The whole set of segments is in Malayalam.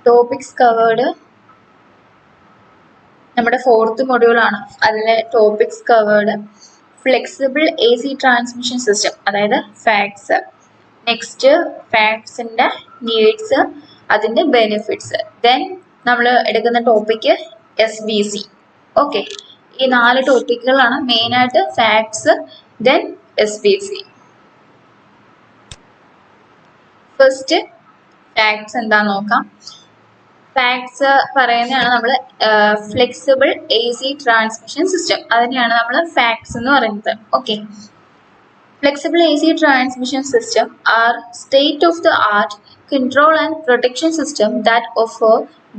ടോപ്പിക്സ് കവേർഡ് നമ്മുടെ 4th മൊഡ്യൂളാണ്. അതിലെ topics covered flexible A C transmission system, അതായത് ഫാക്സ്. നെക്സ്റ്റ് ഫാക്സിൻ്റെ നീഡ്സ്, അതിൻ്റെ ബെനിഫിറ്റ്സ്. ദെൻ നമ്മൾ എടുക്കുന്ന ടോപ്പിക്ക് SBC. ഓക്കെ, ഈ 4 ടോപ്പിക്കുകളാണ് മെയിനായിട്ട് FACTS, then SBC. First FACTS എന്താന്ന് നോക്കാം. ഫാക്സ് പറയുന്നതാണ് നമ്മൾ flexible A C transmission system, അതിനെയാണ് നമ്മൾ ഫാക്സ് എന്ന് പറയുന്നത്. Okay, flexible AC transmission system are state-of-the-art control and protection system that offer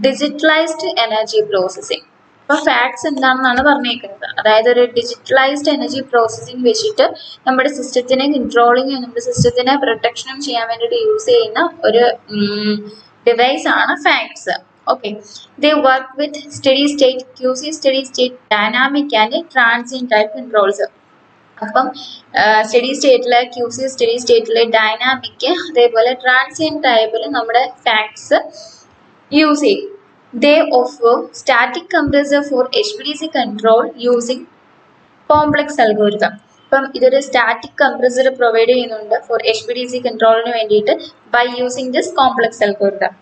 digitalized energy processing. അപ്പോൾ ഫാക്സ് എന്താണെന്നാണ് പറഞ്ഞേക്കുന്നത്. അതായത് ഒരു ഡിജിറ്റലൈസ്ഡ് എനർജി പ്രോസസ്സിംഗ് വെച്ചിട്ട് നമ്മുടെ സിസ്റ്റത്തിനെ കൺട്രോളിങ്ങും നമ്മുടെ സിസ്റ്റത്തിനെ പ്രൊട്ടക്ഷനും ചെയ്യാൻ വേണ്ടിയിട്ട് യൂസ് ചെയ്യുന്ന ഒരു ഡിവൈസ് ആണ് FACTS. Okay, they work with steady state, QC steady state, dynamic and transient type controls. അപ്പം സ്റ്റഡി സ്റ്റേറ്റിലെ QC സ്റ്റഡി സ്റ്റേറ്റിലെ ഡൈനാമിക്, അതേപോലെ ട്രാൻസിയൻറ്റ് ടൈപ്പിൽ നമ്മുടെ ഫാക്സ് യൂസ് ചെയ്യും. They offer static compressor for HVDC control using complex algorithm. അപ്പം ഇതൊരു സ്റ്റാറ്റിക് കംപ്രസർ പ്രൊവൈഡ് ചെയ്യുന്നുണ്ട് ഫോർ HVDC കൺട്രോളിന് വേണ്ടിയിട്ട് by using this complex algorithm.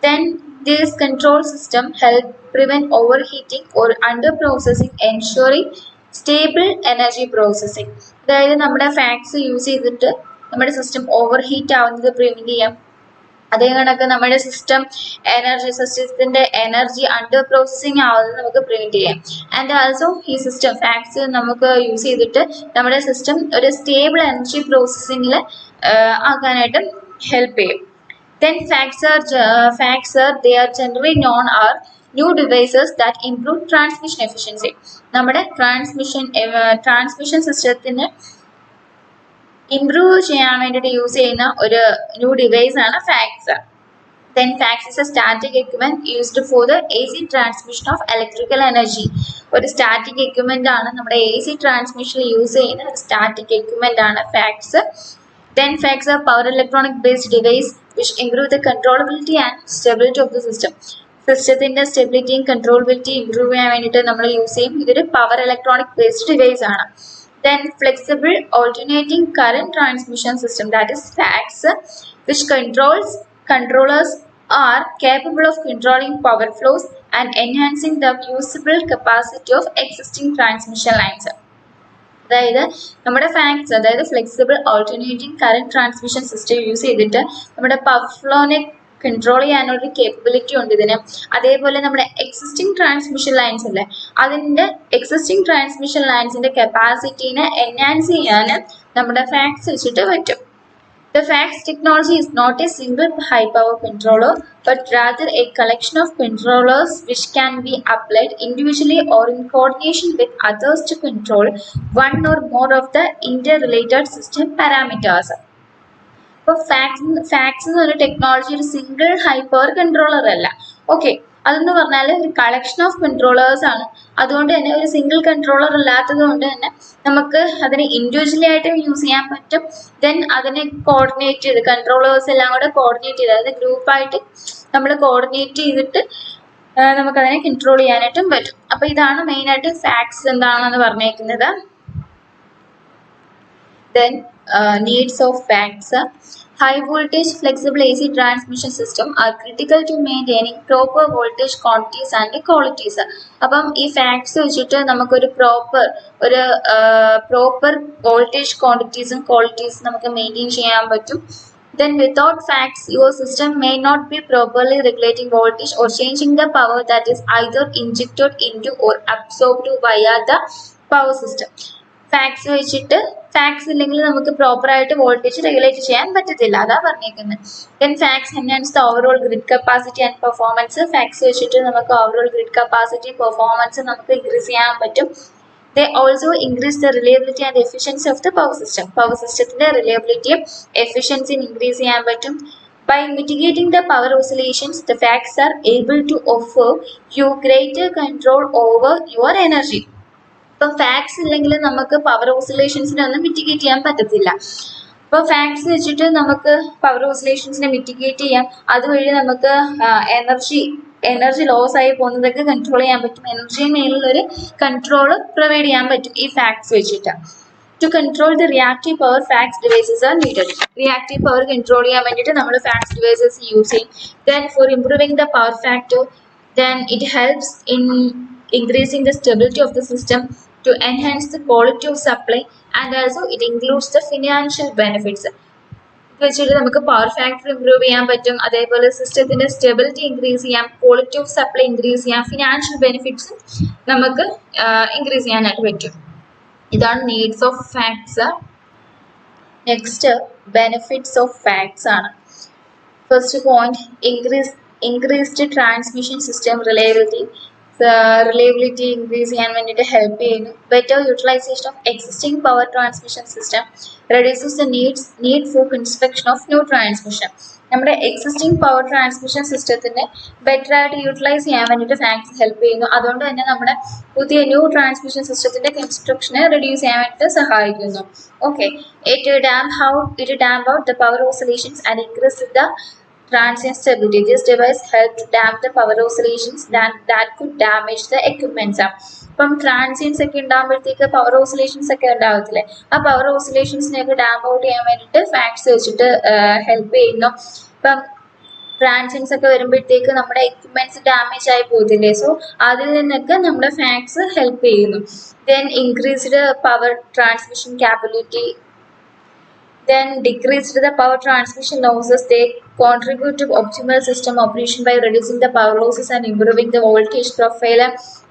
Then this control system help prevent overheating or under processing, ensuring stable energy processing. അതായത് നമ്മുടെ ഫാക്സ് യൂസ് ചെയ്തിട്ട് നമ്മുടെ സിസ്റ്റം ഓവർ ഹീറ്റ് ആവുന്നത് പ്രിവെന്റ് ചെയ്യാം. അതേ കണക്ക് നമ്മുടെ സിസ്റ്റത്തിന്റെ എനർജി അണ്ടർ പ്രോസസ്സിംഗ് ആവുന്നത് നമുക്ക് പ്രിവെന്റ് ചെയ്യാം. ആൻഡ് ആൾസോ ഈ സിസ്റ്റം ഫാക്സ് നമുക്ക് യൂസ് ചെയ്തിട്ട് നമ്മുടെ സിസ്റ്റം ഒരു സ്റ്റേബിൾ എനർജി പ്രോസസ്സിംഗിൽ ആക്കാനായിട്ട് ഹെൽപ്പ് ചെയ്യും. Then facts are they are generally known are new devices that improve transmission efficiency. നമ്മുടെ ട്രാൻസ്മിഷൻ സിസ്റ്റത്തിന് ഇംപ്രൂവ് ചെയ്യാൻ വേണ്ടിയിട്ട് യൂസ് ചെയ്യുന്ന ഒരു ന്യൂ ഡിവൈസ് ആണ് fax. Then fax is a static equipment used for the AC transmission of electrical energy. ഒരു സ്റ്റാറ്റിക് എക്യുപ്മെന്റ് ആണ് നമ്മുടെ AC ട്രാൻസ്മിഷൻ യൂസ് ചെയ്യുന്ന ഒരു സ്റ്റാറ്റിക് എക്യുപ്മെന്റ് ആണ് fax. Then facts are power electronic based device which improve the controllability and stability of the system. സിസ്റ്റത്തിന്റെ സ്റ്റെബിലിറ്റിയും കൺട്രോളബിലിറ്റിയും ഇംപ്രൂവ് ചെയ്യാൻ വേണ്ടിയിട്ട് നമ്മൾ യൂസ് ചെയ്യും. ഇതൊരു പവർ ഇലക്ട്രോണിക് ബേസ്ഡ് ഡിവൈസ് ആണ്. Then flexible alternating current transmission system, that is FACS, which controllers are capable of controlling power flows and enhancing the usable capacity of existing transmission lines. അതായത് നമ്മുടെ ഫാക്സ്, അതായത് flexible alternating current transmission system use ചെയ്തിട്ട് നമ്മുടെ പവർ ഫ്ലോനെ കൺട്രോൾ ചെയ്യാനൊരു കേപ്പബിലിറ്റി ഉണ്ട് ഇതിന്. അതേപോലെ നമ്മുടെ എക്സിസ്റ്റിംഗ് ട്രാൻസ്മിഷൻ ലൈൻസ് അല്ലേ, അതിൻ്റെ എക്സിസ്റ്റിംഗ് ട്രാൻസ്മിഷൻ ലൈൻസിന്റെ കപ്പാസിറ്റീനെ എൻഹാൻസ് ചെയ്യാൻ നമ്മുടെ ഫാക്സ് വെച്ചിട്ട് പറ്റും. The FACS technology is not a single high power controller, but rather a collection of controllers which can be applied individually or in coordination with others to control one or more of the interrelated system parameters. അപ്പോൾ ഫാക്സ് എന്ന് പറഞ്ഞ ടെക്നോളജി ഒരു സിംഗിൾ ഹൈ പവർ കൺട്രോളർ അല്ല. ഓക്കെ, അതെന്ന് പറഞ്ഞാൽ ഒരു കളക്ഷൻ ഓഫ് കൺട്രോളേഴ്സ് ആണ്. അതുകൊണ്ട് തന്നെ ഒരു സിംഗിൾ കൺട്രോളർ അല്ലാത്തത് കൊണ്ട് തന്നെ നമുക്ക് അതിനെ ഇൻഡിവിജ്വലി ആയിട്ട് യൂസ് ചെയ്യാൻ പറ്റും. ദെൻ അതിനെ കോർഡിനേറ്റ് ചെയ്ത് കൺട്രോളേഴ്സ് എല്ലാം കൂടെ കോർഡിനേറ്റ് ചെയ്ത്, അതായത് ഗ്രൂപ്പായിട്ട് നമ്മൾ കോർഡിനേറ്റ് ചെയ്തിട്ട് നമുക്കതിനെ കൺട്രോൾ ചെയ്യാനായിട്ടും പറ്റും. അപ്പോൾ ഇതാണ് മെയിനായിട്ട് ഫാക്സ് എന്താണെന്ന് പറഞ്ഞേക്കുന്നത്. Then needs of FACS. High voltage flexible AC transmission system are critical to maintaining proper voltage quantities and qualities. അപ്പം ഈ ഫാക്സ് വെച്ചിട്ട് നമുക്കൊരു പ്രോപ്പർ വോൾട്ടേജ് ക്വാണ്ടിറ്റീസും ക്വാളിറ്റീസും നമുക്ക് മെയിൻറ്റെയിൻ ചെയ്യാൻ പറ്റും. Then without FACS, your system may not be properly regulating voltage or changing the power that is either injected into or absorbed via the power system. FACTS വെച്ചിട്ട് ഫാക്സ് ഇല്ലെങ്കിൽ നമുക്ക് പ്രോപ്പറായിട്ട് വോൾട്ടേജ് റെഗുലേറ്റ് ചെയ്യാൻ പറ്റത്തില്ല, അതാ പറഞ്ഞേക്കുന്നത്. Then FACTS enhance the overall grid capacity and performance. FACTS വെച്ചിട്ട് നമുക്ക് ഓവറോൾ ഗ്രിഡ് കപ്പാസിറ്റി പെർഫോമൻസ് നമുക്ക് ഇൻക്രീസ് ചെയ്യാൻ പറ്റും. They also increase the reliability and efficiency of the power system. Power സിസ്റ്റത്തിന്റെ റിലയബിലിറ്റിയും എഫിഷ്യൻസിയും ഇൻക്രീസ് ചെയ്യാൻ പറ്റും. By mitigating the power oscillations, the FACS are able to offer you greater control over your energy. ഇപ്പം ഫാക്സ് ഇല്ലെങ്കിൽ നമുക്ക് പവർ ഓസിലേഷൻസിനെ ഒന്നും മിറ്റിഗേറ്റ് ചെയ്യാൻ പറ്റത്തില്ല. അപ്പോൾ ഫാക്ട്സ് വെച്ചിട്ട് നമുക്ക് പവർ ഓസിലേഷൻസിനെ മിറ്റിഗേറ്റ് ചെയ്യാം. അതുവഴി നമുക്ക് എനർജി ലോസ് ആയി പോകുന്നതൊക്കെ കൺട്രോൾ ചെയ്യാൻ പറ്റും. എനർജിയുടെ മേലുള്ളൊരു കൺട്രോൾ പ്രൊവൈഡ് ചെയ്യാൻ പറ്റും ഈ ഫാക്ട്സ് വെച്ചിട്ട്. To control the reactive power, FACTS devices are needed. Reactive power control ചെയ്യാൻ വേണ്ടിയിട്ട് നമ്മൾ FACTS devices യൂസ് ചെയ്യും. Then for improving the power factor, then it helps in increasing the stability of the system, to enhance the quality of supply, and also it includes the financial benefits. വെച്ചിട്ട് നമുക്ക് പവർ ഫാക്ടർ ഇംപ്രൂവ് ചെയ്യാൻ പറ്റും, അതേപോലെ സിസ്റ്റത്തിന്റെ സ്റ്റെബിലിറ്റി ഇൻക്രീസ് ചെയ്യാം, ക്വാളിറ്റി ഓഫ് സപ്ലൈ ഇൻക്രീസ് ചെയ്യാം, ഫിനാൻഷ്യൽ ബെനിഫിറ്റ്സും നമുക്ക് ഇൻക്രീസ് ചെയ്യാനായിട്ട് പറ്റും. ഇതാണ് needs of FACTS. Next benefits of FACTS ആണ്. First point, increased transmission system reliability increase ചെയ്യാൻ വേണ്ടിയിട്ട് ഹെൽപ്പ് ചെയ്യുന്നു. Better utilisation of existing power transmission system reduces the need for construction of new transmission. നമ്മുടെ എക്സിസ്റ്റിംഗ് പവർ ട്രാൻസ്മിഷൻ സിസ്റ്റത്തിനെ ബെറ്റർ ആയിട്ട് യൂട്ടിലൈസ് ചെയ്യാൻ വേണ്ടിയിട്ട് ഫാക്ട്സ് ഹെൽപ്പ് ചെയ്യുന്നു. അതുകൊണ്ട് തന്നെ നമ്മുടെ പുതിയ ന്യൂ ട്രാൻസ്മിഷൻ സിസ്റ്റത്തിന്റെ കൺസ്ട്രക്ഷനെ റെഡ്യൂസ് ചെയ്യാൻ വേണ്ടിയിട്ട് സഹായിക്കുന്നു. Okay, it damp out the power oscillations and increase the transient stability. This device helps to damp the power oscillations that could damage the equipment. ഇപ്പം ട്രാൻസിയൻസ് ഒക്കെ ഉണ്ടാകുമ്പോഴത്തേക്ക് പവർ ഓസിലേഷൻസ് ഒക്കെ ഉണ്ടാകത്തില്ലേ, ആ പവർ ഓസിലേഷൻസിനെയൊക്കെ ഡാമ്പ് ഔട്ട് ചെയ്യാൻ വേണ്ടിയിട്ട് ഫാക്ട്സ് വെച്ചിട്ട് ഹെൽപ്പ് ചെയ്യുന്നു. ഇപ്പം ട്രാൻസിയൻസ് ഒക്കെ വരുമ്പോഴത്തേക്ക് നമ്മുടെ എക്യുപ്മെന്റ്സ് ഡാമേജ് ആയി പോകത്തില്ലേ, സോ അതിൽ നിന്നൊക്കെ നമ്മുടെ ഫാക്ട്സ് ഹെൽപ്പ് ചെയ്യുന്നു. Then increased power transmission capability, then decreased the power transmission losses. They contribute to optimal system operation by reducing the power losses and improving the voltage profile.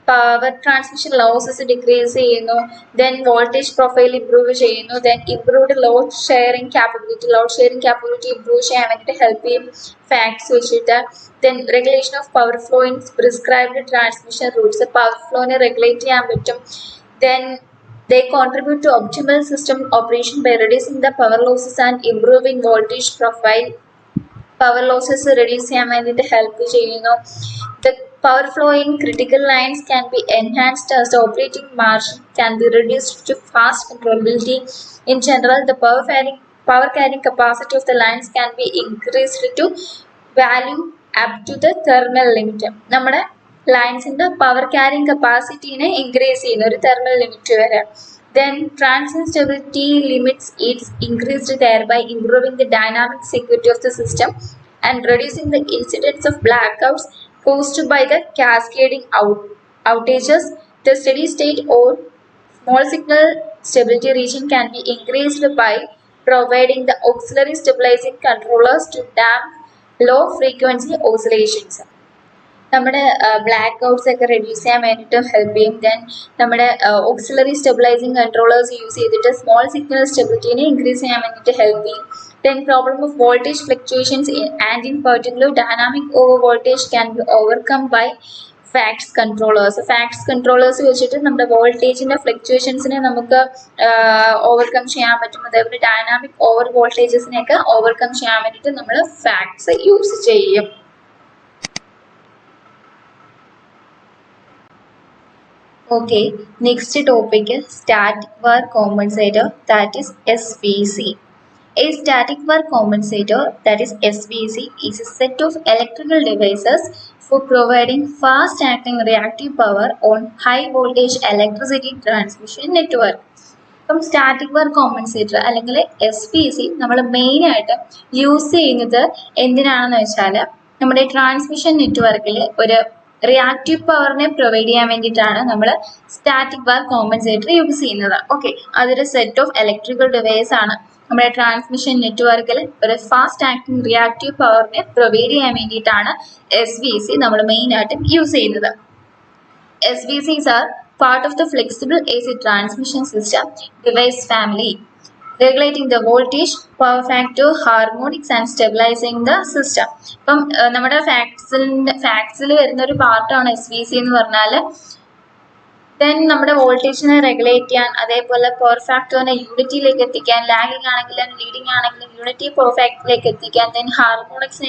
Power transmission losses decrease ചെയ്യുന്നു, then voltage profile improve ചെയ്യുന്നു, then improved load sharing capability improve ചെയ്യാൻ വേണ്ടിയിട്ട് ഹെൽപ്പ് ചെയ്യും ഫാക്ട്സ് വെച്ചിട്ട്. then regulation of power flow in prescribed transmission routes, power ഫ്ലോനെ റെഗുലേറ്റ് ചെയ്യാൻ പറ്റും. then they contribute to optimal system operation by reducing the power losses and improving voltage profile. Power losses reduce ചെയ്യാൻ വേണ്ടിയിട്ട് ഹെൽപ്പ് ചെയ്യുന്നു. The power flow in critical lines can be enhanced as the operating margin can be reduced to fast controllability. In general, the power carrying capacity of the lines can be increased to value up to the thermal limit. നമ്മുടെ ലൈൻസിന്റെ പവർ ക്യാരിങ് കപ്പാസിറ്റിനെ ഇൻക്രീസ് ചെയ്യുന്ന ഒരു തെർമൽ ലിമിറ്റ് വരെ. Then transient stability limits its increased, thereby improving the dynamic security of the system and reducing the incidence of blackouts caused by the cascading outages. The steady state or small signal stability region can be increased by providing the auxiliary stabilizing controllers to damp low frequency oscillations. നമ്മുടെ ബ്ലാക്ക് ഔട്ട്സ് ഒക്കെ റെഡ്യൂസ് ചെയ്യാൻ വേണ്ടിയിട്ട് ഹെൽപ്പ് ചെയ്യും. ദെൻ നമ്മുടെ ഓക്സിലറി സ്റ്റെബിലൈസിങ് കൺട്രോളേഴ്സ് യൂസ് ചെയ്തിട്ട് സ്മോൾ സിഗ്നൽ സ്റ്റെബിലിറ്റിനെ ഇൻക്രീസ് ചെയ്യാൻ വേണ്ടിയിട്ട് ഹെൽപ്പ് ചെയ്യും. Then problem of voltage fluctuations and in particular dynamic overvoltage can be overcome by FACTS controllers. FACTS controllers വെച്ചിട്ട് നമ്മുടെ വോൾട്ടേജിന്റെ ഫ്ലക്ച്വേഷൻസിനെ നമുക്ക് ഓവർകം ചെയ്യാൻ പറ്റും. അതേപോലെ ഡൈനാമിക് ഓവർ വോൾട്ടേജസിനെയൊക്കെ ഓവർകം ചെയ്യാൻ വേണ്ടിയിട്ട് നമ്മൾ ഫാക്ട്സ് യൂസ് ചെയ്യും. Okay, next topic is static var compensator, that is SVC. A static var compensator, that is SVC, is a set of electrical devices for providing fast acting reactive power on high voltage electricity transmission network. അപ്പം സ്റ്റാറ്റിക് വർക്ക് കോമ്പൻസേറ്റർ അല്ലെങ്കിൽ SVC നമ്മൾ മെയിനായിട്ട് യൂസ് ചെയ്യുന്നത് എന്തിനാണെന്ന് വെച്ചാൽ നമ്മുടെ ട്രാൻസ്മിഷൻ നെറ്റ്വർക്കിൽ ഒരു റിയാക്റ്റീവ് പവറിനെ പ്രൊവൈഡ് ചെയ്യാൻ വേണ്ടിയിട്ടാണ് നമ്മൾ സ്റ്റാറ്റിക് വർക്ക് കോമ്പൻസേറ്റർ യൂസ് ചെയ്യുന്നത്. ഓക്കെ, അതൊരു സെറ്റ് ഓഫ് ഇലക്ട്രിക്കൽ ഡിവൈസ് ആണ് നമ്മുടെ ട്രാൻസ്മിഷൻ നെറ്റ്വർക്കിൽ ഒരു ഫാസ്റ്റ് ആക്ടിങ് റിയാക്റ്റീവ് പവറിനെ പ്രൊവൈഡ് ചെയ്യാൻ വേണ്ടിയിട്ടാണ് SVC നമ്മൾ മെയിനായിട്ടും യൂസ് ചെയ്യുന്നത്. SVCs are part of the flexible AC transmission system device family, regulating the voltage, power factor, harmonics and stabilizing the system. അപ്പം നമ്മുടെ ഫാക്ട്സിൽ വരുന്ന ഒരു പാർട്ടാണ് SVC എന്ന് പറഞ്ഞാൽ. ദെൻ നമ്മുടെ വോൾട്ടേജിനെ റെഗുലേറ്റ് ചെയ്യാൻ, അതേപോലെ പവർ ഫാക്ടറിനെ യൂണിറ്റിയിലേക്ക് എത്തിക്കാൻ, ലാഗിങ് ആണെങ്കിലും ലീഡിങ് ആണെങ്കിലും യൂണിറ്റി പവർ ഫാക്ടറിലേക്ക് എത്തിക്കാൻ, ദെൻ ഹാർമോണിക്സ്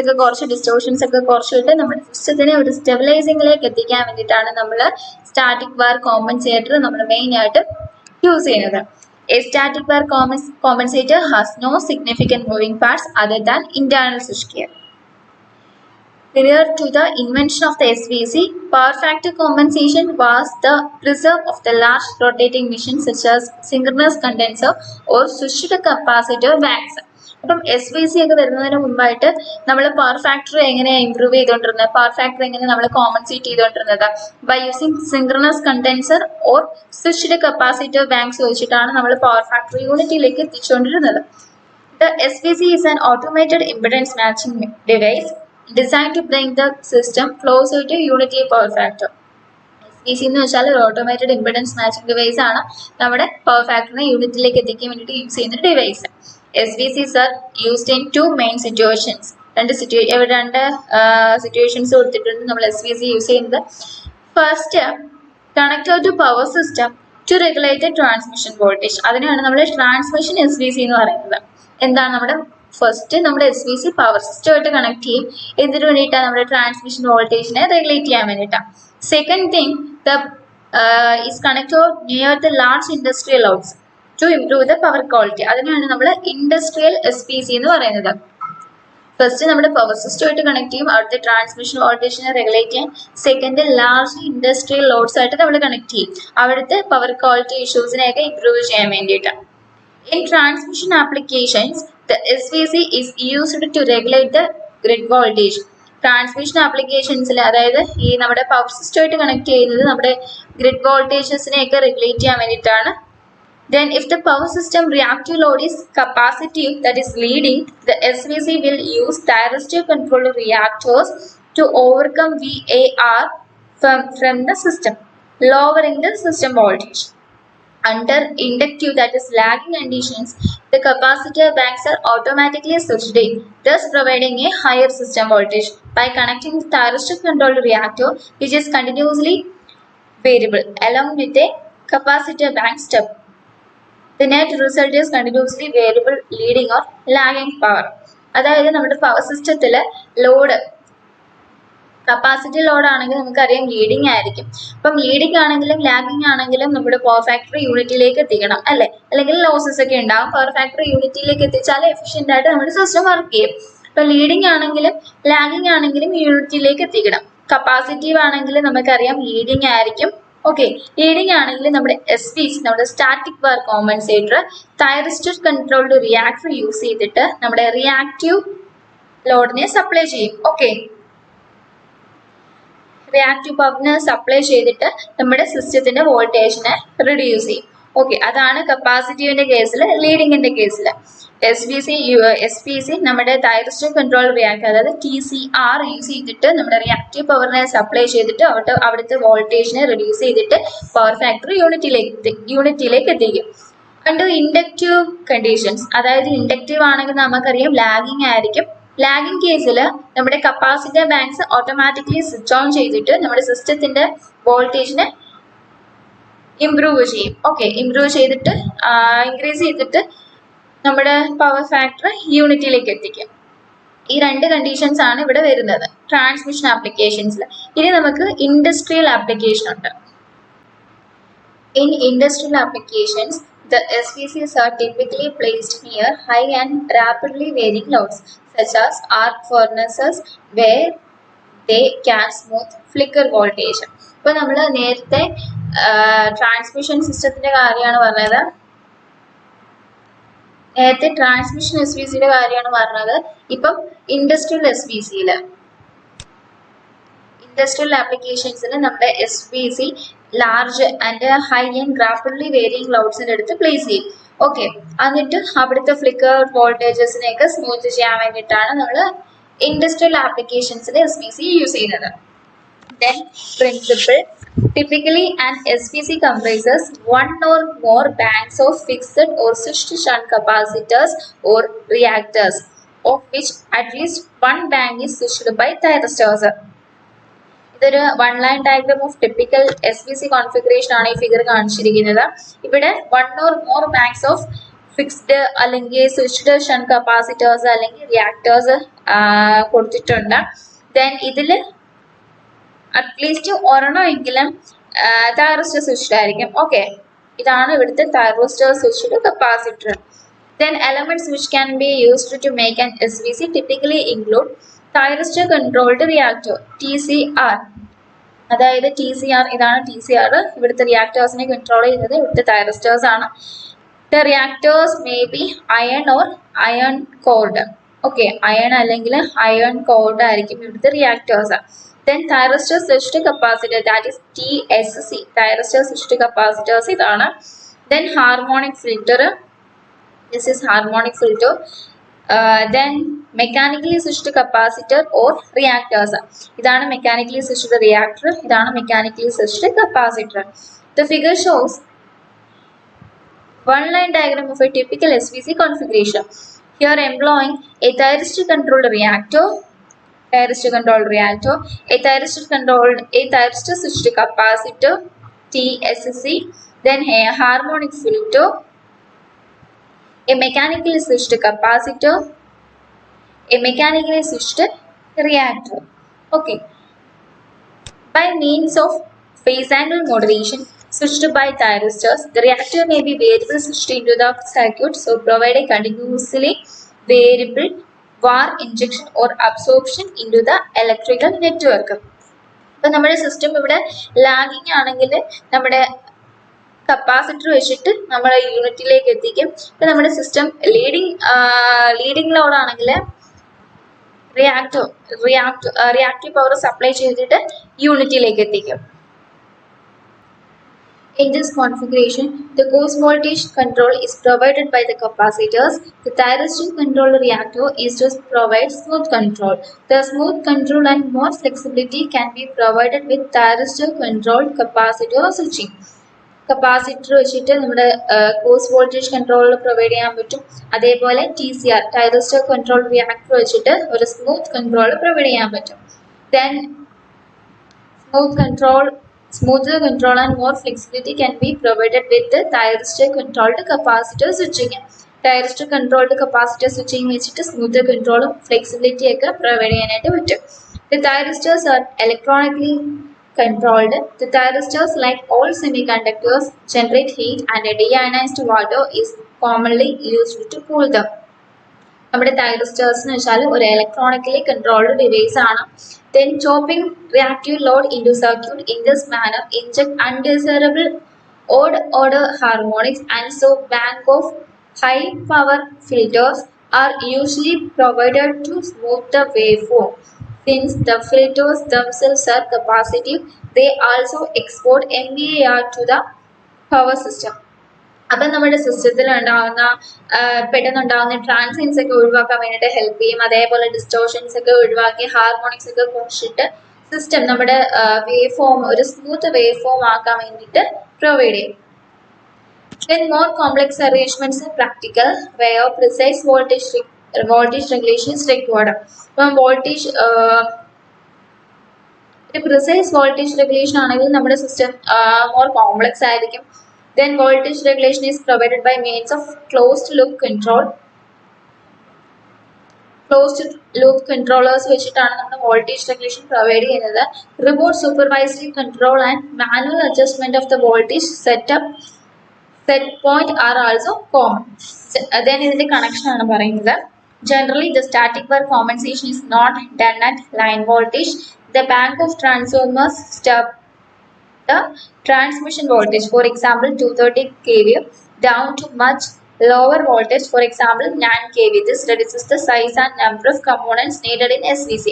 ഒക്കെ കുറച്ച് ഡിസ്റ്റോർഷൻസ് ഒക്കെ കുറച്ചിട്ട് നമ്മുടെ സിസ്റ്റത്തിനെ ഒരു സ്റ്റെബിലൈസിംഗിലേക്ക് എത്തിക്കാൻ വേണ്ടിയിട്ടാണ് നമ്മൾ സ്റ്റാറ്റിക് വർക്ക് കോമ്പൻസേറ്റർ നമ്മൾ മെയിൻ ആയിട്ട് യൂസ് ചെയ്യുന്നത്. A static wire compensator has no significant moving parts other than internal switchgear. Prior to the invention of the SVC, power factor compensation was the preserve of the large rotating machines such as synchronous condenser or switched capacitor banks. അപ്പം SVC ഒക്കെ വരുന്നതിന് മുമ്പായിട്ട് നമ്മൾ പവർ ഫാക്ടർ എങ്ങനെയാണ് ഇംപ്രൂവ് ചെയ്തുകൊണ്ടിരുന്നത്, പവർ ഫാക്ടർ എങ്ങനെ നമ്മൾ കോമ്പൻസേറ്റ് ചെയ്തുകൊണ്ടിരുന്നത് by using synchronous condenser or switched capacitor banks വെച്ചിട്ടാണ് നമ്മൾ പവർ ഫാക്ടർ യൂണിറ്റിലേക്ക് എത്തിച്ചുകൊണ്ടിരുന്നത്. The SVC is an automated impedance matching device designed to bring the system closer to unity power factor. SVC എന്ന് വെച്ചാൽ ഒരു ഓട്ടോമേറ്റഡ് ഇംപെഡൻസ് മാച്ചിങ് ഡിവൈസ് ആണ് നമ്മുടെ പവർ ഫാക്ടറിനെ യൂണിറ്റിലേക്ക് എത്തിക്കാൻ വേണ്ടിയിട്ട് യൂസ് ചെയ്യുന്ന device. SVCs are used in two main situations. രണ്ട് സിറ്റുവേഷൻസ് കൊടുത്തിട്ടുണ്ട് നമ്മൾ SVC യൂസ് ചെയ്യുന്നത്. First, connected to power system to regulate transmission voltage. അതിനാണ് നമ്മൾ ട്രാൻസ്മിഷൻ SVC എന്ന് പറയുന്നത്. എന്താണ് നമ്മുടെ ഫസ്റ്റ് നമ്മുടെ SVC പവർ സിസ്റ്റമായിട്ട് കണക്ട് ചെയ്യും. എന്തിനു വേണ്ടിയിട്ടാണ് നമ്മുടെ ട്രാൻസ്മിഷൻ വോൾട്ടേജിനെ റെഗുലേറ്റ് ചെയ്യാൻ വേണ്ടിയിട്ടാണ്. Second thing, is connected near the large industrial loads to improve the power quality. അതിനാണ് നമ്മൾ ഇൻഡസ്ട്രിയൽ SVC എന്ന് പറയുന്നത്. ഫസ്റ്റ് നമ്മുടെ പവർ സിസ്റ്റമായിട്ട് കണക്ട് ചെയ്യും, അവിടുത്തെ ട്രാൻസ്മിഷൻ വോൾട്ടേജിനെ റെഗുലേറ്റ് ചെയ്യാൻ. സെക്കൻഡ്, ലാർജ് ഇൻഡസ്ട്രിയൽ ലോഡ്സ് ആയിട്ട് നമ്മൾ കണക്ട് ചെയ്യും, അവിടുത്തെ പവർ ക്വാളിറ്റി ഇഷ്യൂസിനെയൊക്കെ ഇംപ്രൂവ് ചെയ്യാൻ വേണ്ടിയിട്ടാണ്. In transmission applications, the SVC is used to regulate the grid voltage. Transmission ആപ്ലിക്കേഷൻസിൽ, അതായത് ഈ നമ്മുടെ പവർ സിസ്റ്റമായിട്ട് കണക്ട് ചെയ്യുന്നത് നമ്മുടെ ഗ്രിഡ് വോൾട്ടേജസിനെയൊക്കെ റെഗുലേറ്റ് ചെയ്യാൻ വേണ്ടിയിട്ടാണ്. Then if the power system reactive load is capacitive, that is leading, the SVC will use thyristor controlled reactors to overcome VAR from the system, lowering the system voltage. Under inductive, that is lagging conditions, the capacitor banks are automatically switched in, thus providing a higher system voltage. By connecting the thyristor controlled reactor, which is continuously variable, along with a capacitor bank step, the net result is continuously variable leading or lagging power. അതായത് നമ്മുടെ പവർ സിസ്റ്റത്തിൽ ലോഡ് കപ്പാസിറ്റി ലോഡ് ആണെങ്കിൽ നമുക്കറിയാം ലീഡിങ് ആയിരിക്കും. അപ്പം ലീഡിങ് ആണെങ്കിലും ലാഗിങ് ആണെങ്കിലും നമ്മുടെ പവർ ഫാക്ടറി യൂണിറ്റിലേക്ക് എത്തിക്കണം അല്ലേ, അല്ലെങ്കിൽ ലോസസ് ഒക്കെ ഉണ്ടാകും. പവർ ഫാക്ടറി യൂണിറ്റിലേക്ക് എത്തിച്ചാൽ എഫിഷ്യൻ്റ് ആയിട്ട് നമ്മുടെ സിസ്റ്റം വർക്ക് ചെയ്യും. അപ്പം ലീഡിങ് ആണെങ്കിലും ലാഗിങ് ആണെങ്കിലും യൂണിറ്റിലേക്ക് എത്തിക്കണം. കപ്പാസിറ്റീവ് ആണെങ്കിൽ നമുക്കറിയാം ലീഡിങ് ആയിരിക്കും. ഓക്കെ, ലീഡിങ് ആണെങ്കിൽ നമ്മുടെ SVC, നമ്മുടെ static wire compensator thyristor controlled reactor use ചെയ്തിട്ട് നമ്മുടെ റിയാക്റ്റീവ് ലോഡിനെ സപ്ലൈ ചെയ്യും. ഓക്കെ, റിയാക്റ്റീവ് പവറിന് സപ്ലൈ ചെയ്തിട്ട് നമ്മുടെ സിസ്റ്റത്തിന്റെ വോൾട്ടേജിനെ റിഡ്യൂസ് ചെയ്യും. ഓക്കെ, അതാണ് കപ്പാസിറ്റീവിന്റെ കേസിൽ. ലീഡിങ്ങിന്റെ കേസിൽ SVC നമ്മുടെ തൈറിസ്റ്റർ കൺട്രോൾ റിയാക്ടർ, അതായത് TCR യൂസ് ചെയ്തിട്ട് നമ്മുടെ റിയാക്റ്റീവ് പവറിനെ സപ്ലൈ ചെയ്തിട്ട് അവിടുത്തെ വോൾട്ടേജിനെ റിഡ്യൂസ് ചെയ്തിട്ട് പവർ ഫാക്ടറി യൂണിറ്റിലേക്ക് എത്തിക്കും. അണ്ടർ ഇൻഡക്റ്റീവ് കണ്ടീഷൻസ്, അതായത് ഇൻഡക്റ്റീവ് ആണെങ്കിൽ നമുക്കറിയാം ലാഗിങ് ആയിരിക്കും. ലാഗിങ് കേസിൽ നമ്മുടെ capacitor banks automatically switch on ചെയ്തിട്ട് നമ്മുടെ സിസ്റ്റത്തിന്റെ വോൾട്ടേജിനെ ഇംപ്രൂവ് ചെയ്യും. ഓക്കെ, ഇംപ്രൂവ് ചെയ്തിട്ട് ഇൻക്രീസ് ചെയ്തിട്ട് നമ്മുടെ പവർ ഫാക്ടർ യൂണിറ്റിലേക്ക് എത്തിക്കും. ഈ രണ്ട് കണ്ടീഷൻസ് ആണ് ഇവിടെ വരുന്നത് ട്രാൻസ്മിഷൻ ആപ്ലിക്കേഷൻസിൽ. ഇനി നമുക്ക് ഇൻഡസ്ട്രിയൽ ആപ്ലിക്കേഷൻ ഉണ്ട്. In industrial applications, the SVCs are typically placed near high and rapidly varying loads, such as arc furnaces, where they can smooth flicker voltage. ഇപ്പോൾ നമ്മൾ നേരത്തെ ട്രാൻസ്മിഷൻ സിസ്റ്റത്തിന്റെ കാര്യമാണ് പറഞ്ഞത്, നേരത്തെ ട്രാൻസ്മിഷൻ SVCയുടെ കാര്യമാണ് പറഞ്ഞത്. ഇപ്പം ഇൻഡസ്ട്രിയൽ ഇൻഡസ്ട്രിയൽ ആപ്ലിക്കേഷൻസിൽ നമ്മുടെ SVC large and high and rapidly varying ലോഡ്സിന്റെ അടുത്ത് പ്ലേസ് ചെയ്യും. ഓക്കെ, എന്നിട്ട് അവിടുത്തെ ഫ്ലിക്കർ വോൾട്ടേജസിനെയൊക്കെ സ്മൂത്ത് ചെയ്യാൻ വേണ്ടിയിട്ടാണ് നമ്മൾ ഇൻഡസ്ട്രിയൽ ആപ്ലിക്കേഷൻസിൽ SVC യൂസ് ചെയ്യുന്നത്. Then principle, typically an SVC comprises one or more banks of fixed or switched shunt capacitors or reactors, of which at least one bank is switched by thyristors. ഇതൊരു one line diagram of typical SVC configuration ആണ് ഈ ഫിഗർ കാണിച്ചിരിക്കുന്നത്. ഇവിടെ one or more banks of fixed അല്ലെങ്കിൽ സ്വിച്ച്ഡ് ഷണ്ട് കപ്പാസിറ്റേഴ്സ് അല്ലെങ്കിൽ റിയാക്ടേഴ്സ് കൊടുത്തിട്ടുണ്ട്. ദെൻ ഇതിൽ അറ്റ്ലീസ്റ്റ് ഒരെണ്ണമെങ്കിലും തൈറിസ്റ്റർ സ്വിച്ച്ഡ് ആയിരിക്കും. ഓക്കെ, ഇതാണ് ഇവിടുത്തെ thyristor switched capacitor. Then elements which can be used to make an SVC typically include thyristor controlled reactor TCR. അതായത് TCR ഇതാണ് TCR. ഇവിടുത്തെ റിയാക്ടേഴ്സിനെ കൺട്രോൾ ചെയ്യുന്നത് ഇവിടുത്തെ തൈറസ്റ്റേഴ്സ് ആണ്. The reactors may be iron or iron cored. Okay, iron അല്ലെങ്കിൽ iron cored ആയിരിക്കും ഇവിടുത്തെ reactors. Then thyristor switched capacitor, that is TSC. Thyristor switched capacitors ഇതാണ്. Then harmonic filter. This is harmonic filter. Then mechanically switched capacitor or reactors. ഇതാണ് mechanically switched reactor. ഇതാണ് mechanically switched capacitor. The figure shows one line diagram of a typical SVC configuration. Here employing a thyristor controlled reactor, a thyristor switched capacitor TSC, then a harmonic filter, a mechanically switched capacitor, a mechanically switched reactor. Okay. By means of phase angle moderation switched by thyristors, the reactor may be variable switched into the circuit, so provide a continuously variable VAR injection or absorption into the electrical network. അപ്പോൾ നമ്മുടെ സിസ്റ്റം ഇവിടെ ലാഗിങ് ആണെങ്കിൽ നമ്മുടെ കപ്പാസിറ്റർ വെച്ചിട്ട് നമ്മുടെ യൂണിറ്റിലേക്ക് എത്തിക്കും. ഇപ്പം നമ്മുടെ സിസ്റ്റം ലീഡിങ് ലോഡ് ആണെങ്കിൽ റിയാക്റ്റീവ് പവർ സപ്ലൈ ചെയ്തിട്ട് യൂണിറ്റിലേക്ക് എത്തിക്കും. In this configuration, the coarse voltage control is provided by the capacitors. The thyristor controlled reactor is to provide smooth control. The smooth control and more flexibility can be provided with thyristor controlled capacitor switching. Capacitor വെച്ചിട്ട് നമ്മുടെ കോഴ്സ് വോൾട്ടേജ് കൺട്രോൾ പ്രൊവൈഡ് ചെയ്യാൻ പറ്റും. അതേപോലെ TCR തൈറോസ്റ്റർ കൺട്രോൾ റിയാക്ടർ വെച്ചിട്ട് ഒരു സ്മൂത്ത് കൺട്രോൾ പ്രൊവൈഡ് ചെയ്യാൻ പറ്റും. Then smoother control and more flexibility can be provided with the thyristor controlled capacitor switching. Thyristor controlled capacitor switching വെച്ചിട്ട് smoother control flexibility ഒക്കെ പ്രൊവൈഡ് ചെയ്യാനായിട്ട് പറ്റും. The thyristors are electronically controlled. The thyristors, like all semiconductors, generate heat and a deionized water is commonly used to cool them. നമ്മുടെ thyristors എന്ന് വെച്ചാൽ ഒരു electronically controlled device ആണ്. Then chopping reactive load into circuit in this manner inject undesirable odd order harmonics, and so bank of high power filters are usually provided to smooth the waveform. Since the filters themselves are capacitive, they also export MVAR to the power system. അപ്പം നമ്മുടെ സിസ്റ്റത്തിൽ പെട്ടെന്നുണ്ടാകുന്ന ട്രാൻസിയൻസ് ഒക്കെ ഒഴിവാക്കാൻ വേണ്ടിയിട്ട് ഹെൽപ്പ് ചെയ്യും. അതേപോലെ ഡിസ്റ്റോർഷൻസ് ഒക്കെ ഒഴിവാക്കി ഹാർമോണിക്സ് ഒക്കെ കുറച്ചിട്ട് സിസ്റ്റം നമ്മുടെ വേവ് ഫോം ഒരു സ്മൂത്ത് വേവ് ഫോം ആക്കാൻ വേണ്ടിയിട്ട് പ്രൊവൈഡ് ചെയ്യും. Then more complex arrangements are practical where precise voltage regulation is required. അപ്പം വോൾട്ടേജ് ഒരു പ്രിസൈസ് വോൾട്ടേജ് റെഗുലേഷൻ ആണെങ്കിൽ നമ്മുടെ സിസ്റ്റം മോർ കോംപ്ലക്സ് ആയിരിക്കും. Then voltage regulation is provided by means of closed loop controllers വെച്ചിട്ടാണ് നമ്മൾ വോൾട്ടേജ് റെഗുലേഷൻ പ്രൊവൈഡ് ചെയ്യുന്നത്. Remote supervisory control and manual adjustment of the voltage set point are also common. Then ഇതിന്റെ കണക്ഷൻ ആണ് പറയുന്നത്. Generally, the static bar compensation is not done at line voltage. The bank of transformers step the transmission voltage, for example 230 kV, down to much lower voltage, for example 9 kV. This reduces the size and number of components needed in SVC.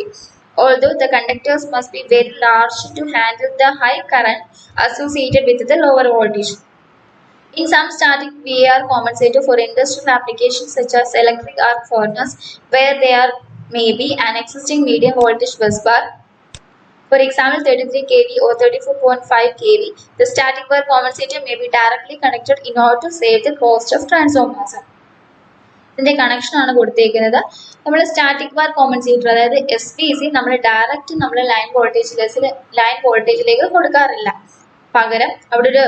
Although the conductors must be very large to handle the high current associated with the lower voltage. In some static VAR compensator for industrial applications such as electric arc furnace, where there may be an existing medium voltage bus bar, for example 33 kV or 34.5 kV, the static bar compensator may be directly connected in order to save the cost of transformers. ഇതിന്റെ കണക്ഷൻ ആണ് കൊടുത്തേക്കുന്നത്. നമ്മൾ സ്റ്റാറ്റിക് ബാർ കോമ്പൻസേറ്റർ അതായത് SVC നമ്മൾ ഡയറക്റ്റ് നമ്മൾ ലൈൻ വോൾട്ടേജിലേക്ക് കൊടുക്കാറില്ല. പകരം അവിടെ ഒരു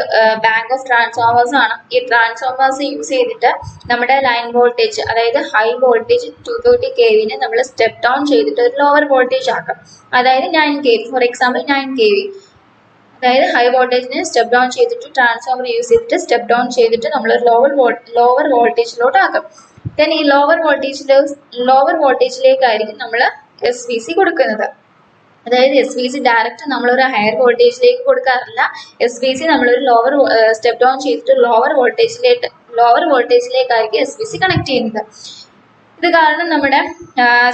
ബാങ്ക് ഓഫ് ട്രാൻസ്ഫോമേഴ്സ് ആണ്. ഈ ട്രാൻസ്ഫോമേഴ്സ് യൂസ് ചെയ്തിട്ട് നമ്മുടെ ലൈൻ വോൾട്ടേജ് അതായത് ഹൈ വോൾട്ടേജ് 230 kV നമ്മൾ സ്റ്റെപ്പ് ഡൗൺ ചെയ്തിട്ട് ഒരു ലോവർ വോൾട്ടേജ് ആക്കാം. അതായത് 9 kV, ഫോർ എക്സാമ്പിൾ 9 kV. അതായത് ഹൈ വോൾട്ടേജിനെ സ്റ്റെപ്പ് ഡൗൺ ചെയ്തിട്ട് ട്രാൻസ്ഫോമർ യൂസ് ചെയ്തിട്ട് സ്റ്റെപ്പ് ഡൗൺ ചെയ്തിട്ട് നമ്മൾ ലോവർ വോൾട്ടേജിലോട്ട് ആക്കും. ദെൻ ഈ ലോവർ വോൾട്ടേജിലേക്കായിരിക്കും നമ്മൾ SVC കൊടുക്കുന്നത്. അതായത് SVC ഡയറക്റ്റ് നമ്മളൊരു ഹയർ വോൾട്ടേജിലേക്ക് കൊടുക്കാറില്ല. SVC നമ്മളൊരു സ്റ്റെപ്പ് ഡൗൺ ചെയ്തിട്ട് ലോവർ വോൾട്ടേജിലേക്കായിരിക്കും SVC കണക്ട് ചെയ്യുന്നത്. ഇത് കാരണം നമ്മുടെ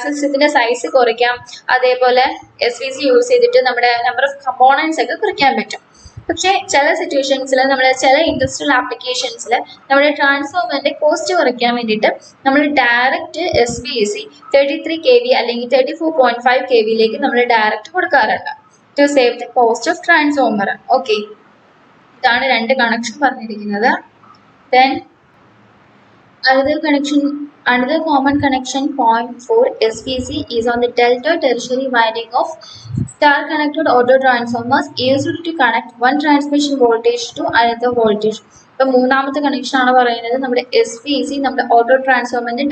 സിസ്റ്റത്തിന്റെ സൈസ് കുറയ്ക്കാം. അതേപോലെ SVC യൂസ് ചെയ്തിട്ട് നമ്മുടെ നമ്പർ ഓഫ് കമ്പോണൻസ് ഒക്കെ കുറയ്ക്കാൻ പറ്റും. പക്ഷേ ചില സിറ്റുവേഷൻസിൽ ചില ഇൻഡസ്ട്രിയൽ ആപ്ലിക്കേഷൻസിൽ നമ്മുടെ ട്രാൻസ്ഫോമറിന്റെ കോസ്റ്റ് കുറയ്ക്കാൻ വേണ്ടിയിട്ട് നമ്മൾ ഡയറക്റ്റ് SVC 33 kV അല്ലെങ്കിൽ 34.5 kVയിലേക്ക് നമ്മൾ ഡയറക്റ്റ് കൊടുക്കാറുണ്ട് to save the cost of transformer. Okay, ഇതാണ് രണ്ട് കണക്ഷൻ പറഞ്ഞിരിക്കുന്നത്. Then another common connection point for SVC is on the delta tertiary winding of star-connected auto transformers used to connect one transmission voltage to another voltage. ഇപ്പൊ മൂന്നാമത്തെ കണക്ഷൻ ആണ് പറയുന്നത് നമ്മുടെ SVC നമ്മുടെ ഓട്ടോ ട്രാൻസ്ഫോമറിന്റെ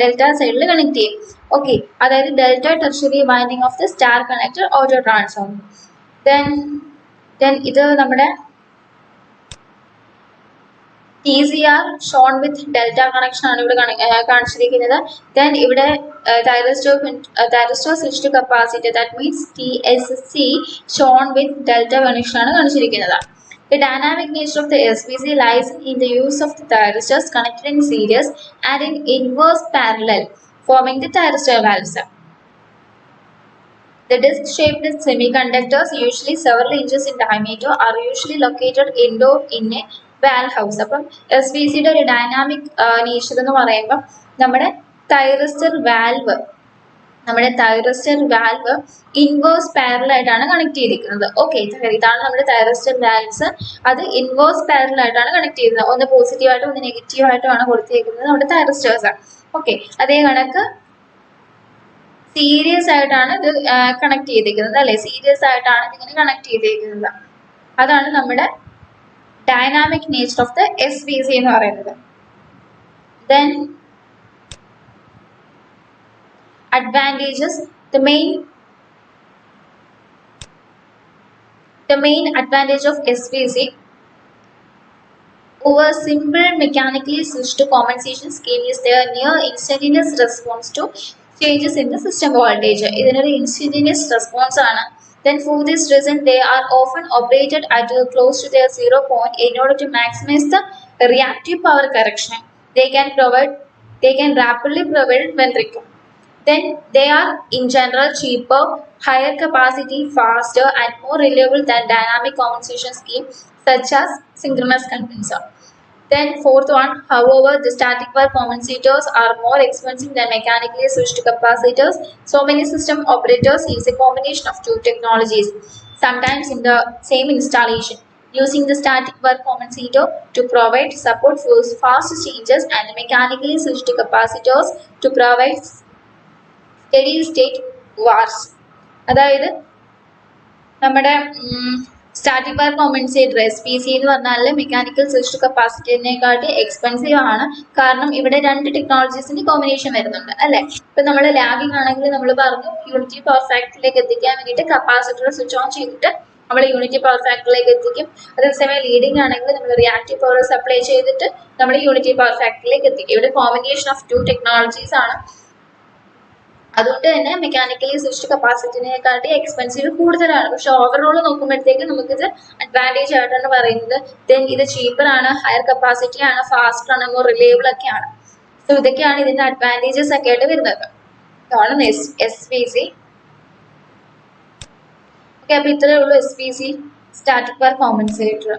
ഡെൽറ്റ സൈഡിൽ കണക്ട് ചെയ്യും. ഓക്കെ, അതായത് delta tertiary winding of the star connected auto transformer. Then ഇത് നമ്മുടെ TCR shown with delta connection ആണ് ഇവിടെ കാണിച്ചിരിക്കുന്നത്. ദെൻ ഇവിടെ thyristor switched capacitor that means TSC shown with delta connection ആണ് കാണിച്ചിരിക്കുന്നത്. The dynamic nature of the SVC lies in the use of the thyristors connected in series and in inverse parallel, forming the thyristor valves. The disc-shaped semiconductors, usually several inches in diameter, are usually located indoor in a valve house. അപ്പം SVCയുടെ ഒരു ഡൈനാമിക് നേച്ചർ എന്ന് പറയുമ്പോൾ നമ്മുടെ തൈറസ്റ്റർ വാൽവ് ഇൻവേഴ്സ് പാരലൽ ആയിട്ടാണ് കണക്ട് ചെയ്തിരിക്കുന്നത്. ഓക്കെ, ഇതാണ് നമ്മുടെ തൈറസ്റ്റർ വാൽവ്സ്. അത് ഇൻവേഴ്സ് പാരലൽ ആയിട്ടാണ് കണക്ട് ചെയ്യുന്നത്. ഒന്ന് പോസിറ്റീവായിട്ടും ഒന്ന് നെഗറ്റീവായിട്ടുമാണ് കൊടുത്തിരിക്കുന്നത് നമ്മുടെ തൈറസ്റ്റേഴ്സ്. ഓക്കെ, അതേ കണക്ക് സീരിയസ് ആയിട്ടാണ് ഇത് കണക്ട് ചെയ്തിരിക്കുന്നത് അല്ലെ, സീരിയസ് ആയിട്ടാണ് ഇതിങ്ങനെ കണക്ട് ചെയ്തിരിക്കുന്നത്. അതാണ് നമ്മുടെ dynamic nature of the SVC എന്ന് പറയുന്നത്. Then advantages. The main advantage of SVC over simple mechanically switched compensation scheme is their near instantaneous response to changes in the system voltage. ഇതിനൊരു instantaneous response ആണ്. Then for this reason they are often operated at close to their 0 point in order to maximize the reactive power correction they can rapidly provide when required. Then they are in general cheaper, higher capacity, faster and more reliable than dynamic compensation schemes such as synchronous condenser. Then fourth one, however, the static wire compensators are more expensive than mechanically switched capacitors. So many system operators use a combination of two technologies, sometimes in the same installation, using the static wire compensator to provide support for fast changes and the mechanically switched capacitors to provide steady state wires. അതായത് നമ്മുടെ സ്റ്റാറ്റിക് വയർ കോമ്പൻസേറ്റർ SVC എന്ന് പറഞ്ഞാൽ മെക്കാനിക്കൽ സ്വിച്ച്ഡ് കപ്പാസിറ്ററിനെക്കാട്ടി എക്സ്പെൻസീവ് ആണ്. കാരണം ഇവിടെ രണ്ട് ടെക്നോളജീസിന്റെ കോമ്പിനേഷൻ വരുന്നുണ്ട് അല്ലെ. ഇപ്പൊ നമ്മൾ ലാഗിങ് ആണെങ്കിൽ നമ്മൾ പറഞ്ഞു യൂണിറ്റി പവർ ഫാക്ടറിലേക്ക് എത്തിക്കാൻ വേണ്ടിയിട്ട് കപ്പാസിറ്റർ സ്വിച്ച് ഓൺ ചെയ്തിട്ട് നമ്മൾ യൂണിറ്റി പവർ ഫാക്ടറിലേക്ക് എത്തിക്കും. അതേസമയം ലീഡിങ് ആണെങ്കിൽ നമ്മൾ റിയാക്റ്റീവ് പവർ സപ്ലൈ ചെയ്തിട്ട് നമ്മൾ യൂണിറ്റി പവർ ഫാക്ടറിലേക്ക് എത്തിക്കും. ഇവിടെ കോമ്പിനേഷൻ ഓഫ് ടു ടെക്നോളജീസ് ആണ്. അതുകൊണ്ട് തന്നെ മെക്കാനിക്കലി സ്വിച്ച്ഡ് കപ്പാസിറ്ററിനെക്കാട്ടി എക്സ്പെൻസീവ് കൂടുതലാണ്. പക്ഷെ ഓവറോൾ നോക്കുമ്പോഴത്തേക്ക് നമുക്കിത് അഡ്വാൻറ്റേജ് ആയിട്ടാണ് പറയുന്നത്. ദെൻ ഇത് ചീപ്പർ ആണ്, ഹയർ കപ്പാസിറ്റി ആണ്, ഫാസ്റ്റർ ആണ്, മോർ റിലയബിൾ ഒക്കെയാണ്. സോ ഇതൊക്കെയാണ് ഇതിന്റെ അഡ്വാൻറ്റേജസ് ഒക്കെ ആയിട്ട് വരുന്നത്. ഇതാണ് SVC. ഓക്കെ, അപ്പൊ ഇത്രയേ ഉള്ളൂ SVC സ്റ്റാറ്റിക് വയർ കോമ്പൻസേറ്റർ.